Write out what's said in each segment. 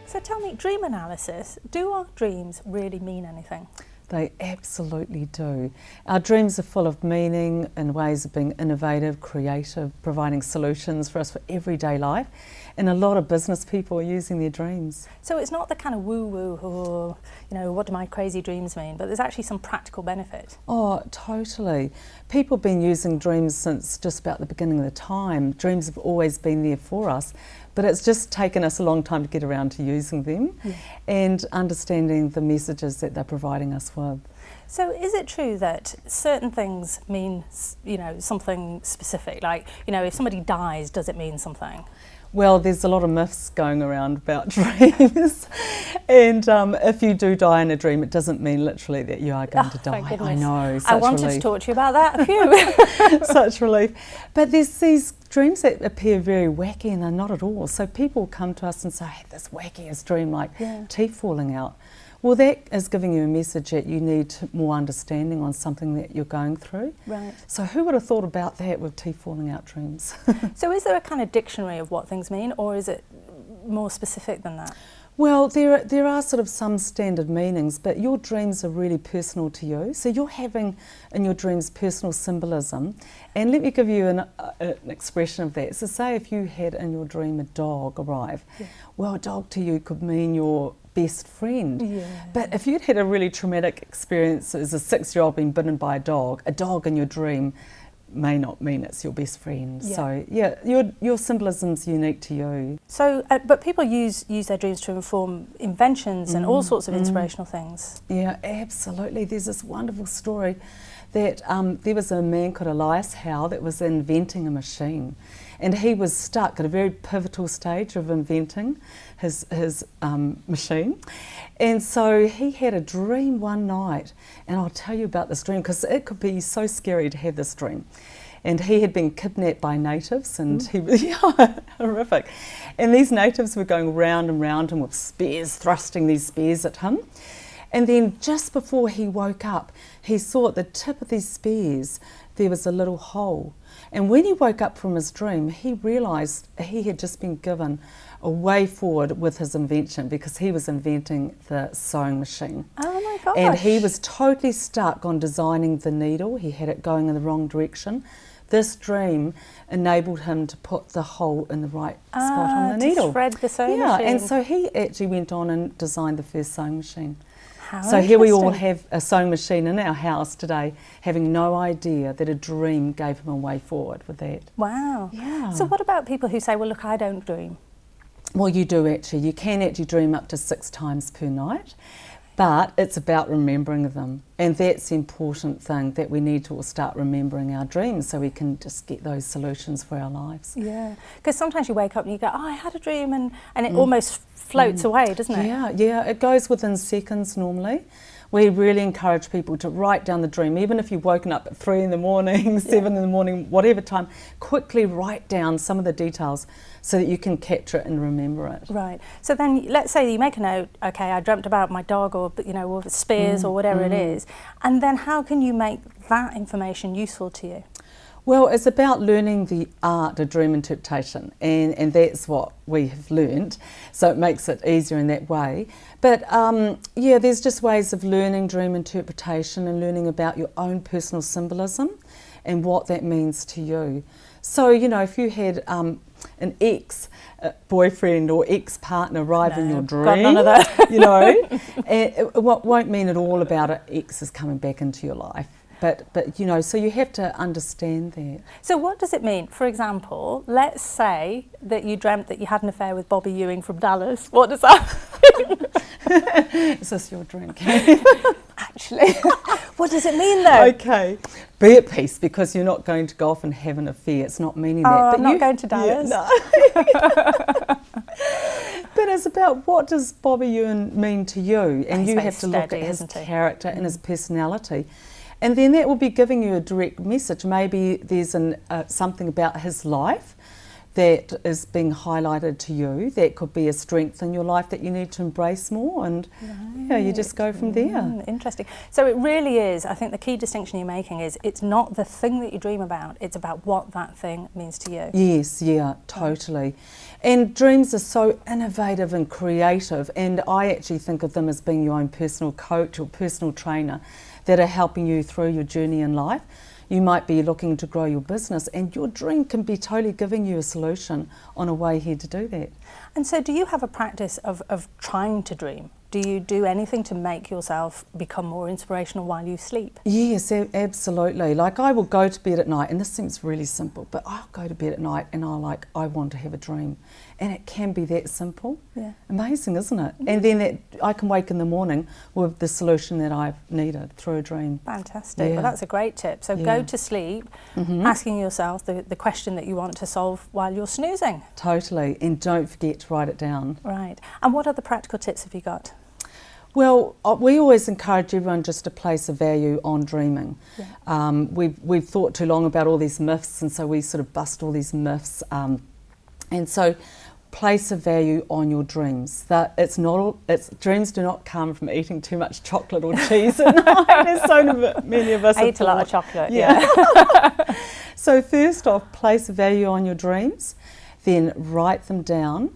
So tell me, dream analysis, do our dreams really mean anything? They absolutely do. Our dreams are full of meaning and ways of being innovative, creative, providing solutions for us for everyday life. And a lot of business people are using their dreams. So it's not the kind of woo-woo or, what do my crazy dreams mean? But there's actually some practical benefit. Oh, totally. People have been using dreams since just about the beginning of the time. Dreams have always been there for us, but it's just taken us a long time to get around to using them and understanding the messages that they're providing us with. So is it true that certain things mean, something specific? Like, if somebody dies, does it mean something? Well, there's a lot of myths going around about dreams, and if you do die in a dream, it doesn't mean literally that you are going to die. I know, such I wanted relief. to talk to you about that. Phew. Such relief. But there's these dreams that appear very wacky, and they're not at all. So people come to us and say, I had this wackiest dream, like teeth falling out. Well, that is giving you a message that you need more understanding on something that you're going through. Right. So who would have thought about that with teeth falling out dreams? So is there a kind of dictionary of what things mean, or is it more specific than that? Well, there are sort of some standard meanings, but your dreams are really personal to you. So you're having in your dreams personal symbolism. And let me give you an expression of that. So say if you had in your dream a dog arrive, well, a dog to you could mean your best friend. Yeah. But if you'd had a really traumatic experience as a 6-year-old being bitten by a dog in your dream may not mean it's your best friend. So your symbolism's unique to you. So, but people use their dreams to inform inventions and all sorts of inspirational things. Yeah, absolutely. There's this wonderful story that there was a man called Elias Howe that was inventing a machine, and he was stuck at a very pivotal stage of inventing his machine. And so he had a dream one night, and I'll tell you about this dream because it could be so scary to have this dream. And he had been kidnapped by natives, and he was horrific. And these natives were going round and round him with spears, thrusting these spears at him. And then just before he woke up, he saw at the tip of these spears there was a little hole. And when he woke up from his dream, he realised he had just been given a way forward with his invention, because he was inventing the sewing machine. Oh my gosh. And he was totally stuck on designing the needle. He had it going in the wrong direction. This dream enabled him to put the hole in the right spot on the needle. To thread the sewing machine. Yeah, and so he actually went on and designed the first sewing machine. How so here we all have a sewing machine in our house today, having no idea that a dream gave him a way forward with that. Wow. Yeah. So what about people who say, well, look, I don't dream? Well, you do actually. You can actually dream up to 6 times per night, but it's about remembering them. And that's the important thing, that we need to all start remembering our dreams so we can just get those solutions for our lives. Yeah, because sometimes you wake up and you go, oh, I had a dream, and it almost floats away, doesn't it? Yeah, it goes within seconds normally. We really encourage people to write down the dream, even if you've woken up at 3 in the morning, 7 in the morning, whatever time, quickly write down some of the details so that you can capture it and remember it. Right. So then let's say you make a note, okay, I dreamt about my dog, or or spears or whatever it is, and then how can you make that information useful to you? Well, it's about learning the art of dream interpretation, and that's what we have learned, so it makes it easier in that way. But there's just ways of learning dream interpretation and learning about your own personal symbolism and what that means to you. So, if you had an ex-boyfriend or ex-partner arrive in your dream, got none of that. it won't mean at all about an ex is coming back into your life. But so you have to understand that. So what does it mean? For example, let's say that you dreamt that you had an affair with Bobby Ewing from Dallas. What does that mean? Is this your drink? Actually, what does it mean though? Okay, be at peace, because you're not going to go off and have an affair. It's not meaning that. But I'm not going to Dallas. Yeah, no. But it's about, what does Bobby Ewing mean to you? And you have to look at his character and his personality. And then that will be giving you a direct message. Maybe there's something about his life that is being highlighted to you that could be a strength in your life that you need to embrace more, and yeah, you just go from there. Interesting. So it really is, I think the key distinction you're making is it's not the thing that you dream about, it's about what that thing means to you. Yes, yeah, totally. And dreams are so innovative and creative, and I actually think of them as being your own personal coach or personal trainer that are helping you through your journey in life. You might be looking to grow your business, and your dream can be totally giving you a solution on a way here to do that. And so do you have a practice of trying to dream? Do you do anything to make yourself become more inspirational while you sleep? Yes, absolutely. Like, I will go to bed at night, and this seems really simple, but I'll go to bed at night and I want to have a dream. And it can be that simple. Yeah. Amazing, isn't it? And then I can wake in the morning with the solution that I've needed through a dream. Fantastic. Yeah. Well, that's a great tip. So go to sleep asking yourself the question that you want to solve while you're snoozing. Totally. And don't forget to write it down. Right. And what other practical tips have you got? Well, we always encourage everyone just to place a value on dreaming. Yeah. We've thought too long about all these myths, and so we sort of bust all these myths. And so place a value on your dreams. That dreams do not come from eating too much chocolate or cheese at night, as so many of us I eat a lot of chocolate, yeah. So first off, place a value on your dreams, then write them down,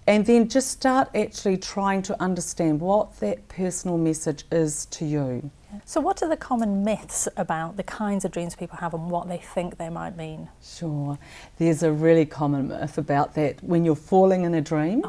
and then just start actually trying to understand what that personal message is to you. So what are the common myths about the kinds of dreams people have and what they think they might mean? Sure. There's a really common myth about that. When you're falling in a dream,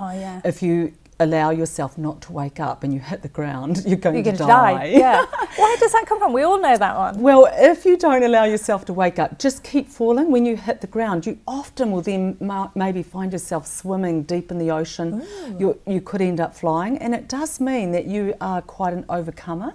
if you allow yourself not to wake up and you hit the ground, you're going to die. Yeah. Where does that come from? We all know that one. Well, if you don't allow yourself to wake up, just keep falling. When you hit the ground, you often will then maybe find yourself swimming deep in the ocean. You could end up flying, and it does mean that you are quite an overcomer.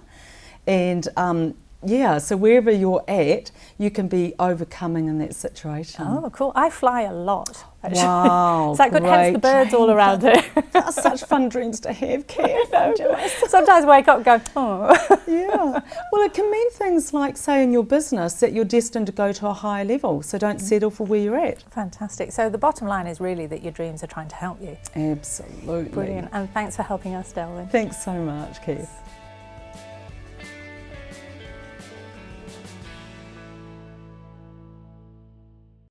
And so wherever you're at, you can be overcoming in that situation. Oh, cool. I fly a lot, actually. Wow, Is that good? Hence the birds all around it. That's such fun dreams to have, Cath. I'm jealous. Sometimes I wake up and go, oh. Yeah. Well, it can mean things like, say, in your business, that you're destined to go to a higher level, so don't settle for where you're at. Fantastic. So the bottom line is really that your dreams are trying to help you. Absolutely. Brilliant. And thanks for helping us, Delwyn. Thanks so much, Cath.